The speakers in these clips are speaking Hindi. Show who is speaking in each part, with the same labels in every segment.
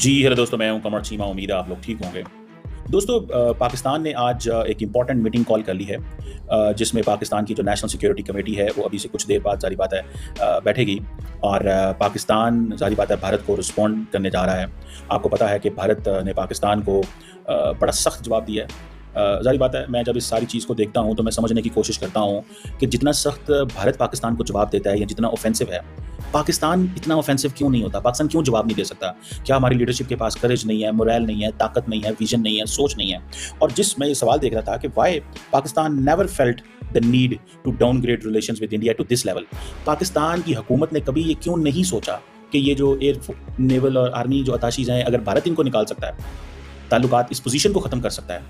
Speaker 1: जी, हेलो दोस्तों, मैं हूं कमर चीमा। उम्मीद है आप लोग ठीक होंगे। दोस्तों, पाकिस्तान ने आज एक इम्पॉर्टेंट मीटिंग कॉल कर ली है, जिसमें पाकिस्तान की जो नेशनल सिक्योरिटी कमेटी है वो अभी से कुछ देर बाद ज़ाहिर बात है बैठेगी। और पाकिस्तान ज़ाहिर बात है भारत को रिस्पॉन्ड करने जा रहा है। आपको पता है कि भारत ने पाकिस्तान को बड़ा सख्त जवाब दिया है। ज़ाहिर बात है, मैं जब इस सारी चीज़ को देखता हूँ तो मैं समझने की कोशिश करता हूँ कि जितना सख्त भारत पाकिस्तान को जवाब देता है या जितना ऑफेंसिव है, पाकिस्तान इतना ऑफेंसिव क्यों नहीं होता? पाकिस्तान क्यों जवाब नहीं दे सकता? क्या हमारी लीडरशिप के पास करेज नहीं है, मोरल नहीं है, ताकत नहीं है, विजन नहीं है, सोच नहीं है? और मैं ये सवाल देख रहा था कि why Pakistan never felt the need to downgrade relations with India to this level. Pakistan की हुकूमत ने कभी ये क्यों नहीं सोचा कि ये जो एयर नेवल और आर्मी जो अताशीज़ हैं, अगर भारत इनको निकाल सकता है, ताल्लुकात इस पोजीशन को ख़त्म कर सकता है,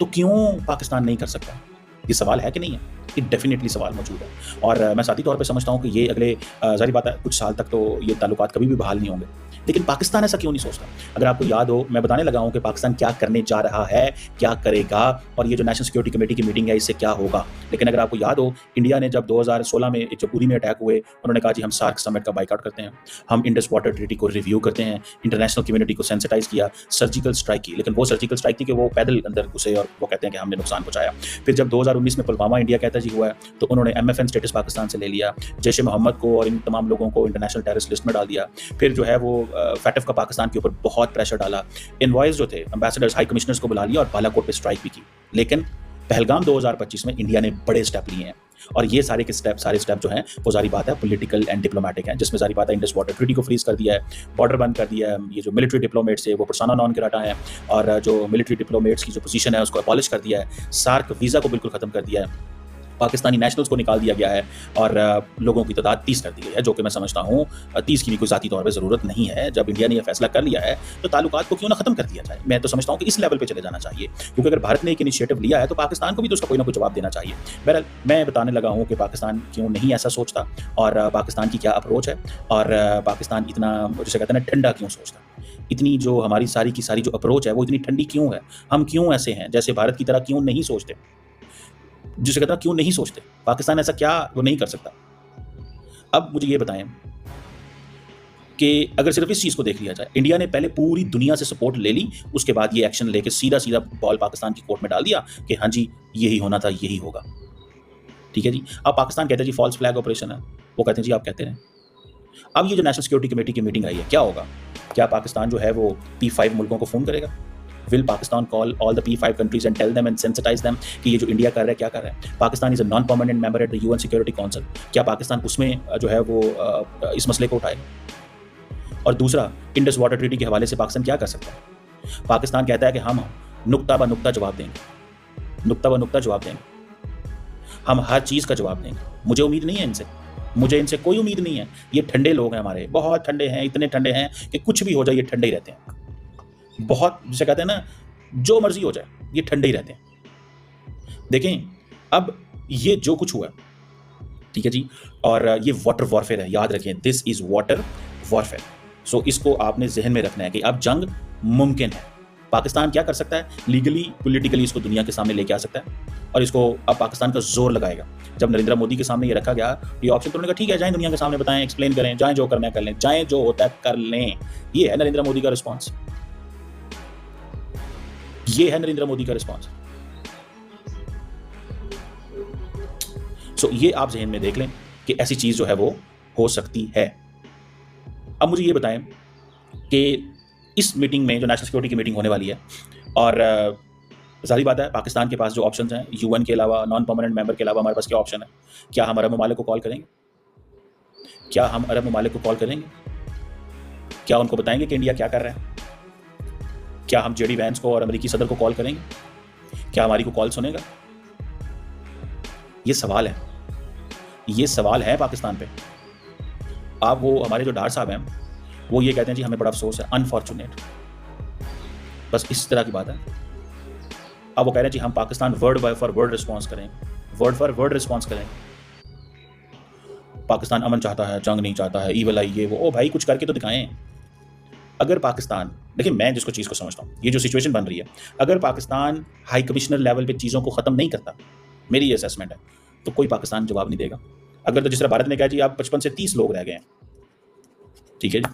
Speaker 1: तो क्यों पाकिस्तान नहीं कर सकता? ये सवाल है कि नहीं है? ये डेफ़िनिटली सवाल मौजूद है। और मैं साथी तौर पे समझता हूँ कि ये अगले ज़ाहिर बात है कुछ साल तक तो ये ताल्लुकात कभी भी बहाल नहीं होंगे। लेकिन पाकिस्तान ऐसा क्यों नहीं सोचता? अगर आपको याद हो, मैं बताने लगा हूँ कि पाकिस्तान क्या करने जा रहा है, क्या करेगा और ये जो नेशनल सिक्योरिटी कमेटी की मीटिंग है इससे क्या होगा। लेकिन अगर आपको याद हो, इंडिया ने जब 2016 में जब उरी में अटैक हुए, उन्होंने कहा जी हम सार्क समिट का बायकॉट करते हैं, हम इंडस वाटर ट्रीटी को रिव्यू करते हैं, इंटरनेशनल कम्युनिटी को सेंसिटाइज़ किया, सर्जिकल स्ट्राइक की। लेकिन वो सर्जिकल स्ट्राइक थी कि वो पैदल अंदर घुसे और वो कहते हैं कि हमने नुकसान पहुँचाया। फिर जब 2019 में पुलवामा इंडिया कहता जी हुआ है, तो उन्होंने एमएफएन स्टेटस पाकिस्तान से ले लिया, जैश ए मोहम्मद को और इन तमाम लोगों को इंटरनेशनल टेररिस्ट लिस्ट में डाल दिया। फिर जो है वो फैटफ का पाकिस्तान के ऊपर बहुत प्रेशर डाला। इनवॉइस जो थे एम्बेसडर्स, हाई कमिश्नर्स को बुला लिया और बालाकोट पे स्ट्राइक भी की। लेकिन पहलगाम 2025 में इंडिया ने बड़े स्टेप लिए हैं और ये सारे स्टेप जो हैं वो ज़ाहिर बात है पॉलिटिकल एंड डिप्लोमेटिक हैं, जिसमें ज़ाहिर बात है इंडस वाटर ट्रीटी को फ्रीज कर दिया है, बॉर्डर बंद कर दिया है, ये जो मिलिट्री डिप्लोमेट्स है वो पर्सोना नॉन ग्राटा है और जो मिलिट्री डिप्लोमेट्स की जो पोजीशन है उसको अबॉलिश कर दिया है, सार्क वीज़ा को बिल्कुल ख़त्म कर दिया है, पाकिस्तानी नेशनल्स को निकाल दिया गया है और लोगों की तादाद 30 कर दी गई है, जो कि मैं समझता हूँ 30 की भी कोई ज़ाती तौर पे ज़रूरत नहीं है। जब इंडिया ने यह फैसला कर लिया है तो ताल्लुकात को क्यों ना ख़त्म कर दिया जाए। मैं तो समझता हूँ कि इस लेवल पे चले जाना चाहिए, क्योंकि अगर भारत ने एक इनिशिएटिव लिया है तो पाकिस्तान को भी तो उसका कोई ना कोई जवाब देना चाहिए। बहरहाल मैं बताने लगा हूँ कि पाकिस्तान क्यों नहीं ऐसा सोचता और पाकिस्तान की क्या अप्रोच है और पाकिस्तान इतना जिसे कहते हैं ना ठंडा क्यों सोचता है। इतनी जो हमारी सारी की सारी जो अप्रोच है वो इतनी ठंडी क्यों है? हम क्यों ऐसे हैं? जैसे भारत की तरह क्यों नहीं सोचते? जिसे कहता क्यों नहीं सोचते? पाकिस्तान ऐसा क्या वो नहीं कर सकता? अब मुझे ये बताएं कि अगर सिर्फ इस चीज़ को देख लिया जाए, इंडिया ने पहले पूरी दुनिया से सपोर्ट ले ली, उसके बाद ये एक्शन लेके सीधा बॉल पाकिस्तान की कोर्ट में डाल दिया कि हाँ जी यही होना था, यही होगा। ठीक है जी। अब पाकिस्तान कहते हैं जी फॉल्स फ्लैग ऑपरेशन है, वो कहते हैं जी आप कहते रहें। अब ये जो नेशनल सिक्योरिटी कमेटी की मीटिंग आई है, क्या होगा? क्या पाकिस्तान जो है वो P5 मुल्कों को फ़ोन करेगा? Will Pakistan call all the P5 countries and tell them and sensitize them कि ये जो इंडिया कर रहा है क्या कर रहा है? Pakistan is a non permanent member at the UN security council. क्या पाकिस्तान उसमें जो है वो इस मसले को उठाए? और दूसरा, इंडस वाटर ट्रीटी के हवाले से पाकिस्तान क्या कर सकता है? पाकिस्तान कहता है कि हम नुक्ता ब नुक्ता जवाब देंगे, नुक्ता ब नुक्ता जवाब देंगे, हम हर चीज़ का जवाब देंगे। मुझे उम्मीद नहीं है इनसे, मुझे इनसे कोई उम्मीद नहीं है। ये ठंडे लोग हैं हमारे, बहुत ठंडे हैं, इतने ठंडे हैं कि कुछ भी हो जाए ये ठंडे ही रहते हैं। बहुत जिसे कहते हैं ना, जो मर्जी हो जाए ये ठंडे ही रहते हैं। देखें, अब ये जो कुछ हुआ, ठीक है जी, और ये वाटर वॉरफेयर है, याद रखें, दिस इज वाटर वॉरफेयर। सो इसको आपने जहन में रखना है कि अब जंग मुमकिन है। पाकिस्तान क्या कर सकता है? लीगली पॉलिटिकली इसको दुनिया के सामने लेके आ सकता है और इसको अब पाकिस्तान का जोर लगाएगा। जब नरेंद्र मोदी के सामने ये रखा गया, ये ऑप्शन, तो उन्होंने कहा ठीक है, जाएं दुनिया के सामने बताएं, एक्सप्लेन करें, जाएं जो करना है कर लें, जाएं जो होता है कर लें। ये है नरेंद्र मोदी का रिस्पॉन्स, ये है नरेंद्र मोदी का रिस्पॉन्स। सो ये आप जहन में देख लें कि ऐसी चीज जो है वो हो सकती है। अब मुझे ये बताएं कि इस मीटिंग में जो नेशनल सिक्योरिटी की मीटिंग होने वाली है और जाहिर बात है पाकिस्तान के पास जो ऑप्शंस हैं, यूएन के अलावा, नॉन परमानेंट मेंबर के अलावा हमारे पास क्या ऑप्शन है? क्या हम अरब ममालिक को कॉल करेंगे? क्या हम अरब ममालिक को कॉल करेंगे? क्या उनको बताएंगे कि इंडिया क्या कर रहा है? क्या हम जेडी वैंस को और अमेरिकी सदर को कॉल करेंगे? क्या हमारी को कॉल सुनेगा? ये सवाल है, ये सवाल है पाकिस्तान पे। आप वो हमारे जो डार साहब हैं वो ये कहते हैं जी हमें बड़ा अफसोस है, अनफॉर्चुनेट, बस इस तरह की बात है। अब वो कह रहे हैं जी हम Pakistan word for word response करें, वर्ड फॉर वर्ड रिस्पॉन्स करें। पाकिस्तान अमन चाहता है, जंग नहीं चाहता है, ईवल आई ये वो। ओ भाई, कुछ करके तो दिखाएं। अगर पाकिस्तान, देखिए मैं जिसको चीज़ को समझता हूँ, ये जो सिचुएशन बन रही है, अगर पाकिस्तान हाई कमिश्नर लेवल पे चीज़ों को ख़त्म नहीं करता, मेरी ये असेसमेंट है, तो कोई पाकिस्तान जवाब नहीं देगा। अगर तो जिस तरह भारत ने कहा जी आप 55 से 30 लोग रह गए हैं, ठीक है जी,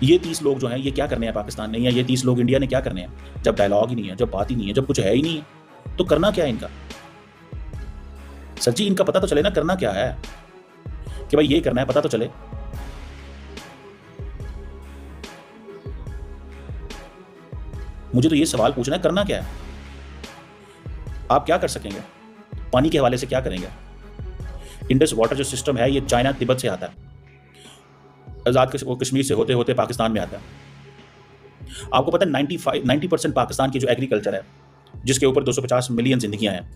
Speaker 1: ये 30 लोग जो हैं ये क्या करने हैं पाकिस्तान ने, या ये 30 लोग इंडिया ने क्या करने हैं? जब डायलॉग ही नहीं है, जब बात ही नहीं है, जब कुछ है ही नहीं है, तो करना क्या है इनका? सर जी इनका पता तो चले ना करना क्या है, कि भाई ये करना है, पता तो चले। मुझे तो ये सवाल पूछना है, करना क्या है? आप क्या कर सकेंगे? पानी के हवाले से क्या करेंगे? इंडस वाटर जो सिस्टम है ये चाइना तिब्बत से आता है, आज़ाद कश्मीर से होते होते पाकिस्तान में आता है। आपको पता है 90% पाकिस्तान की जो एग्रीकल्चर है, जिसके ऊपर 250 मिलियन जिंदगियां हैं,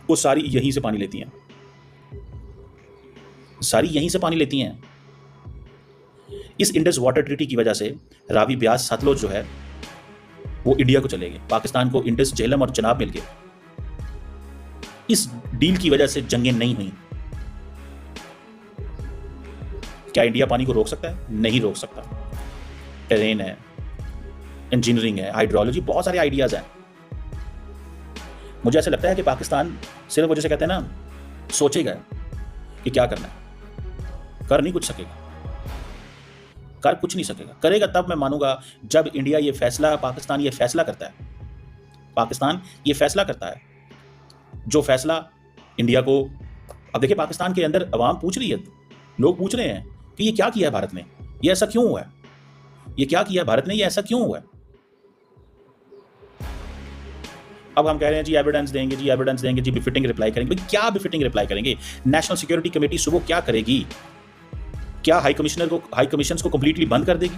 Speaker 1: वो सारी यहीं से पानी लेती हैं, सारी यहीं से पानी लेती हैं। इस इंडस वाटर ट्रीटी की वजह से रावी ब्यास सतलुज जो है वो इंडिया को चले गए, पाकिस्तान को इंडस, झेलम और चनाब मिल गए। इस डील की वजह से जंगें नहीं हुई। क्या इंडिया पानी को रोक सकता है? नहीं रोक सकता। टेरेन है, इंजीनियरिंग है, हाइड्रोलॉजी, बहुत सारे आइडियाज हैं। मुझे ऐसा लगता है कि पाकिस्तान सिर्फ वो जैसे कहते हैं ना, सोचेगा कि क्या करना है, कर नहीं कुछ सकेगा, कर कुछ नहीं सकेगा। करेगा तब मैं मानूंगा जब इंडिया ये फैसला, पाकिस्तान ये फैसला करता है, पाकिस्तान ये फैसला करता है, जो फैसला इंडिया को। अब देखिए पाकिस्तान के अंदर अवाम पूछ रही है, लोग पूछ रहे हैं कि ये क्या किया है भारत ने, ये ऐसा क्यों हुआ है, ये क्या किया है भारत ने, ये ऐसा क्यों हुआ है। अब हम कह रहे हैं जी एविडेंस देंगे, जी एविडेंस देंगे, जी बिफिटिंग रिप्लाई करेंगे। भाई क्या बिफिटिंग रिप्लाई करेंगे? नेशनल सिक्योरिटी कमेटी सुबह क्या करेगी? क्या हाई कमीशन को कंप्लीटली बंद कर देगी?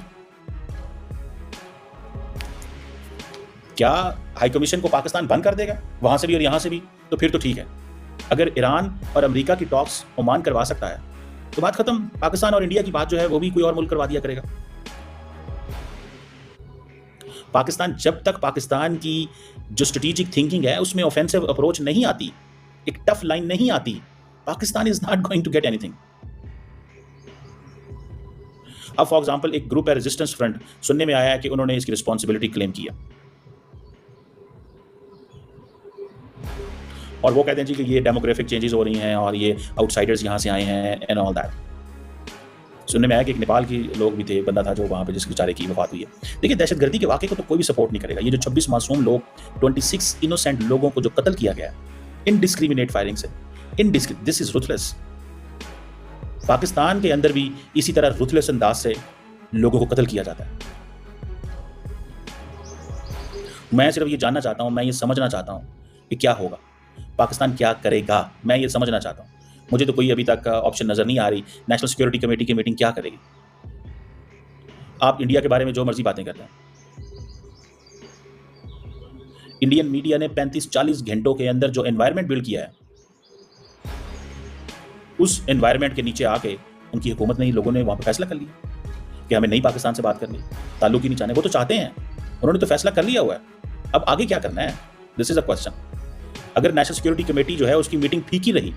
Speaker 1: क्या हाई कमीशन को पाकिस्तान बंद कर देगा वहां से भी और यहां से भी? तो फिर तो ठीक है। अगर ईरान और अमेरिका की टॉक्स ओमान करवा सकता है तो बात खत्म। पाकिस्तान और इंडिया की बात जो है वो भी कोई और मुल्क करवा दिया करेगा। पाकिस्तान, जब तक पाकिस्तान की जो स्ट्रेटेजिक थिंकिंग है उसमें ऑफेंसिव अप्रोच नहीं आती, एक टफ लाइन नहीं आती, Pakistan is not going to get anything. अब फॉर एग्जांपल एक ग्रुप है रेजिस्टेंस फ्रंट, सुनने में आया है कि उन्होंने इसकी रिस्पॉन्सिबिलिटी क्लेम किया और वो कहते हैं जी कि ये डेमोग्राफिक चेंजेस हो रही हैं और ये आउटसाइडर्स यहाँ से आए हैं एंड ऑल दैट। सुनने में आया कि एक नेपाल के लोग भी थे, बंदा था जो वहाँ पे जिस बेचारे की वफात हुई है। देखिए दहशतगर्दी के वाक़े को तो कोई भी सपोर्ट नहीं करेगा। ये जो 26 मासूम लोग, 26 इनोसेंट लोगों को जो कत्ल किया गया इनडिस्क्रिमिनेट फायरिंग से, दिस इज रुथलेस। पाकिस्तान के अंदर भी इसी तरह रुथलेस अंदाज से लोगों को कत्ल किया जाता है। मैं सिर्फ ये जानना चाहता हूँ, मैं ये समझना चाहता हूँ कि क्या होगा, पाकिस्तान क्या करेगा, मैं ये समझना चाहता हूँ। मुझे तो कोई अभी तक ऑप्शन नज़र नहीं आ रही। नेशनल सिक्योरिटी कमेटी की मीटिंग क्या करेगी? आप इंडिया के बारे में जो मर्जी बातें करते हैं। इंडियन मीडिया ने 35-40 घंटों के अंदर जो एनवायरनमेंट बिल्ड किया है, उस एनवायरनमेंट के नीचे आके उनकी हुकूमत ने, लोगों ने वहाँ पर फैसला कर लिया कि हमें नई पाकिस्तान से बात करनी, ताल्लुक ही नहीं चाहने। वो तो चाहते हैं, उन्होंने तो फैसला कर लिया हुआ है, अब आगे क्या करना है, दिस इज अ क्वेश्चन। अगर नेशनल सिक्योरिटी कमेटी जो है उसकी मीटिंग फीकी रही,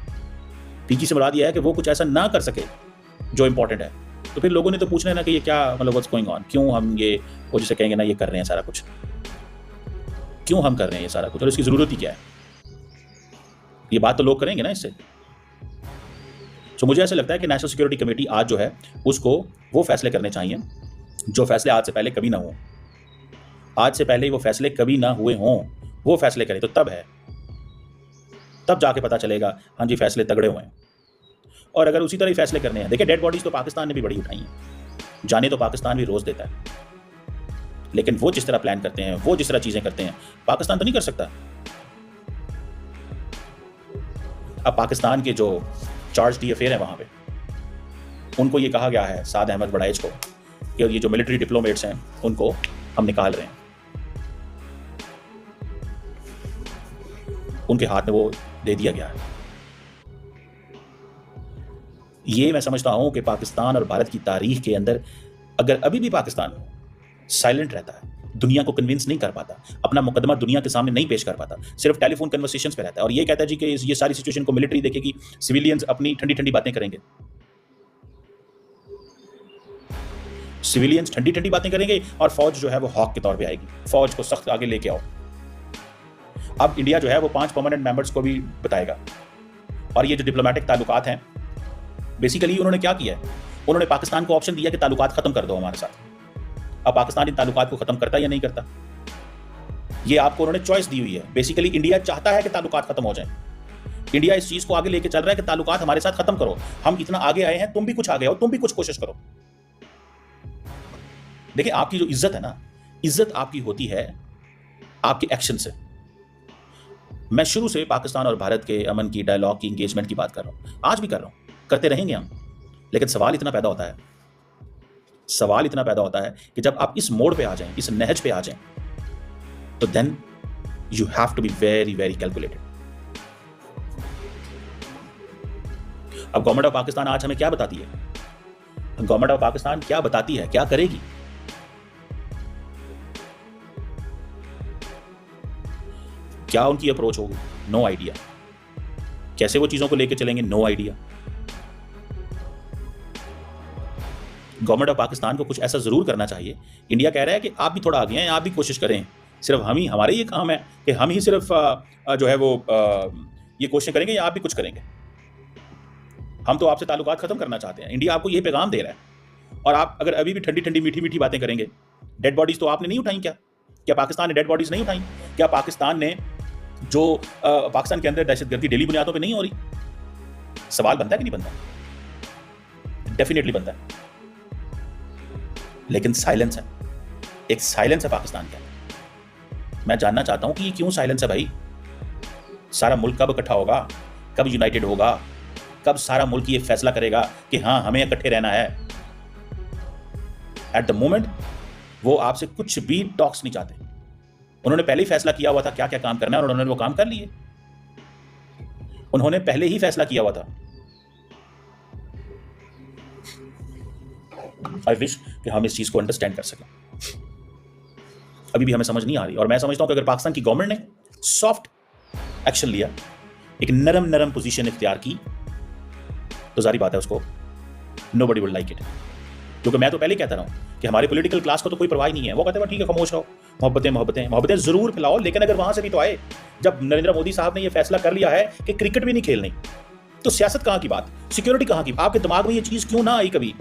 Speaker 1: फीकी से मुराद यह है कि वो कुछ ऐसा ना कर सके जो इंपॉर्टेंट है, तो फिर लोगों ने तो पूछना है ना कि ये क्या, मतलब व्हाट्स गोइंग ऑन, क्यों हम ये, वो जिसे कहेंगे ना, ये कर रहे हैं सारा कुछ, क्यों हम कर रहे हैं ये सारा कुछ और इसकी ज़रूरत ही क्या है? ये बात तो लोग करेंगे ना इससे। तो मुझे ऐसा लगता है कि नेशनल सिक्योरिटी कमेटी आज जो है उसको वो फैसले करने चाहिए जो फैसले आज से पहले कभी ना हो, आज से पहले वो फैसले कभी ना हुए हों, वो फैसले करें तो तब है, तब जाके पता चलेगा हाँ जी फैसले तगड़े हुए हैं। और अगर उसी तरह ही फैसले करने हैं, देखिए डेड बॉडीज तो पाकिस्तान ने भी बड़ी उठाई हैं, जाने तो पाकिस्तान भी रोज देता है, लेकिन वो जिस तरह प्लान करते हैं, वो जिस तरह चीजें करते हैं, पाकिस्तान तो नहीं कर सकता। अब पाकिस्तान के जो चार्ज डी अफेयर है वहां पे, उनको ये कहा गया है साद अहमद बड़ाइच को कि ये जो मिलिट्री डिप्लोमेट्स हैं उनको हम निकाल रहे हैं, उनके हाथ में वो दे दिया गया है। ये मैं समझता हूं कि पाकिस्तान और भारत की तारीख के अंदर अगर अभी भी पाकिस्तान साइलेंट रहता है, दुनिया को कन्विंस नहीं कर पाता, अपना मुकदमा दुनिया के सामने नहीं पेश कर पाता, सिर्फ टेलीफोन कन्वर्सेशंस पे रहता है और ये कहता है जी कि ये सारी सिचुएशन को मिलिट्री देखेगी, सिविलियंस अपनी ठंडी ठंडी बातें करेंगे, सिविलियंस ठंडी ठंडी बातें करेंगे और फौज जो है वो हॉक के तौर पे आएगी, फौज को सख्त आगे लेके आओ। अब इंडिया जो है वो 5 परमानेंट मेंबर्स को भी बताएगा और ये जो डिप्लोमेटिक ताल्लुकात हैं, बेसिकली उन्होंने क्या किया है, उन्होंने पाकिस्तान को ऑप्शन दिया कि ताल्लुकात खत्म कर दो हमारे साथ। अब पाकिस्तान इन ताल्लुकात को खत्म करता या नहीं करता, ये आपको उन्होंने चॉइस दी हुई है। बेसिकली इंडिया चाहता है कि ताल्लुकात खत्म हो जाए। इंडिया इस चीज को आगे लेके चल रहा है कि ताल्लुकात हमारे साथ खत्म करो, हम इतना आगे आए हैं, तुम भी कुछ आगे आओ, तुम भी कुछ कोशिश करो। देखिए, आपकी जो इज्जत है ना, इज्जत आपकी होती है आपके एक्शन से। मैं शुरू से पाकिस्तान और भारत के अमन की, डायलॉग की, इंगेजमेंट की बात कर रहा हूं, आज भी कर रहा हूं, करते रहेंगे हम। लेकिन सवाल इतना पैदा होता है कि जब आप इस मोड़ पे आ जाएं, इस नहज पे आ जाएं, तो then you have to be very very calculated. अब गवर्नमेंट ऑफ पाकिस्तान आज हमें क्या बताती है? गवर्नमेंट ऑफ पाकिस्तान क्या बताती है, क्या करेगी? क्या उनकी अप्रोच होगी? No idea. कैसे वो चीजों को लेकर चलेंगे? No idea. Government of Pakistan को कुछ ऐसा जरूर करना चाहिए। इंडिया कह रहा है कि आप भी थोड़ा आगे हैं, आप भी कोशिश करें। सिर्फ हम ही, हमारे ये काम है कि हम ही सिर्फ जो है वो ये कोशिश करेंगे या आप भी कुछ करेंगे। हम तो आपसे ताल्लुकात खत्म करना चाहते हैं। इंडिया आपको ये पैगाम दे रहा है। और आप अगर अभी भी ठंडी ठंडी मीठी मीठी बातें करेंगे, डेड बॉडीज तो आपने नहीं उठाई क्या पाकिस्तान ने डेड बॉडीज नहीं उठाई? क्या पाकिस्तान ने जो पाकिस्तान के अंदर दहशतगर्दी डेली बुनियादों पे नहीं हो रही? सवाल बनता है कि नहीं बनता? डेफिनेटली बनता है। लेकिन साइलेंस है, एक साइलेंस है पाकिस्तान के अंदर। मैं जानना चाहता हूं कि ये क्यों साइलेंस है भाई? सारा मुल्क कब इकट्ठा होगा, कब यूनाइटेड होगा, कब सारा मुल्क ये फैसला करेगा कि हाँ हमें इकट्ठे रहना है? एट द मोमेंट वो आपसे कुछ भी टॉक्स नहीं चाहते। उन्होंने पहले ही फैसला किया हुआ था क्या क्या काम करना है और उन्होंने वो काम कर लिए। उन्होंने पहले ही फैसला किया हुआ था। आई विश कि हम इस चीज को अंडरस्टैंड कर सकें। अभी भी हमें समझ नहीं आ रही। और मैं समझता हूं कि अगर पाकिस्तान की गवर्नमेंट ने सॉफ्ट एक्शन लिया, एक नरम नरम पोजीशन इख्तियार की, तो जारी बात है उसको नोबडी वुड लाइक इट। क्योंकि मैं तो पहले ही कहता रहा हूं कि हमारे पॉलिटिकल क्लास को तो कोई परवाह नहीं है। वो कहते हैं ठीक है, खामोश रहो, मोहब्बतें जरूर फैलाओ, लेकिन अगर वहां से भी तो आए। जब नरेंद्र मोदी साहब ने यह फैसला कर लिया है कि क्रिकेट भी नहीं खेलनी, तो सियासत कहां की बात, सिक्योरिटी कहां की? आपके दिमाग में ये चीज क्यों ना आई कभी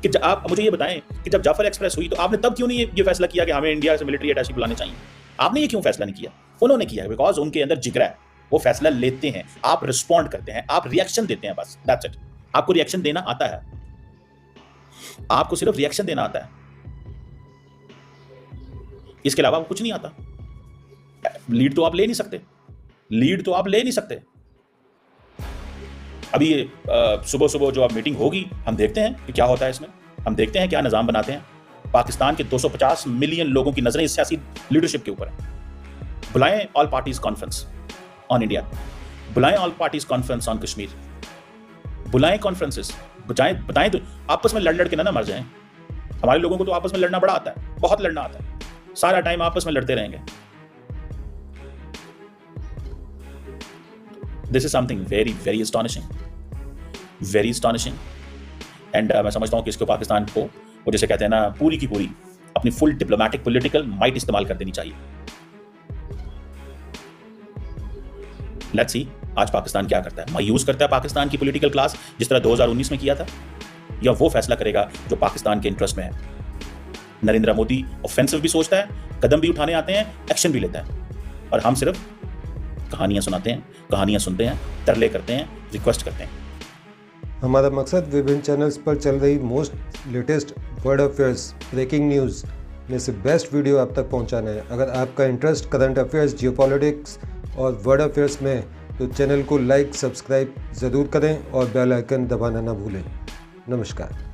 Speaker 1: कि आप मुझे ये बताएं कि जब जाफर एक्सप्रेस हुई तो आपने तब क्यों नहीं ये फैसला किया कि हमें इंडिया से मिलिट्री अटैची बुलाने चाहिए? आपने ये क्यों फैसला नहीं किया? उन्होंने किया, बिकॉज उनके अंदर जिगरा है। वो फैसला लेते हैं, आप रिस्पॉन्ड करते हैं, आप रिएक्शन देते हैं, बस दैट्स इट। आपको रिएक्शन देना आता है, आपको सिर्फ रिएक्शन देना आता है, इसके अलावा कुछ नहीं आता। लीड तो आप ले नहीं सकते। अभी ये सुबह सुबह जो अब मीटिंग होगी, हम देखते हैं कि क्या होता है इसमें, हम देखते हैं क्या निज़ाम बनाते हैं। पाकिस्तान के 250 मिलियन लोगों की नजरें इस सियासी लीडरशिप के ऊपर है। बुलाएं all parties conference on India, बुलाएं all parties conference on Kashmir, बुलाएं कॉन्फ्रेंसेस, बताएं तो आपस में लड़ के ना मर जाएं। हमारे लोगों को तो आपस में लड़ना बड़ा आता है, बहुत लड़ना आता है, सारा टाइम आपस में लड़ते रहेंगे। This is something very very astonishing and मैं समझता हूं कि इसको पाकिस्तान को वो जैसे कहते हैं ना, पूरी की पूरी अपनी फुल डिप्लोमेटिक पॉलिटिकल माइट इस्तेमाल कर देनी चाहिए। लेट्स सी आज पाकिस्तान क्या करता है। मायूस करता है पाकिस्तान की पॉलिटिकल क्लास जिस तरह 2019 में किया था, या वो फैसला करेगा जो पाकिस्तान के इंटरेस्ट में है। नरेंद्र मोदी ऑफेंसिव भी सोचता है, कदम भी उठाने आते हैं, एक्शन भी लेता है, और हम सिर्फ कहानियां सुनाते हैं, कहानियां सुनते हैं, तरले करते हैं, रिक्वेस्ट करते हैं।
Speaker 2: हमारा मकसद विभिन्न चैनल्स पर चल रही most latest world affairs, breaking news में से बेस्ट वीडियो आप तक पहुंचाना है। अगर आपका इंटरेस्ट करंट अफेयर्स, जियोपॉलिटिक्स और वर्ल्ड अफेयर्स में है तो चैनल को लाइक, सब्सक्राइब ज़रूर करें और बेल आइकन दबाना ना भूलें। नमस्कार।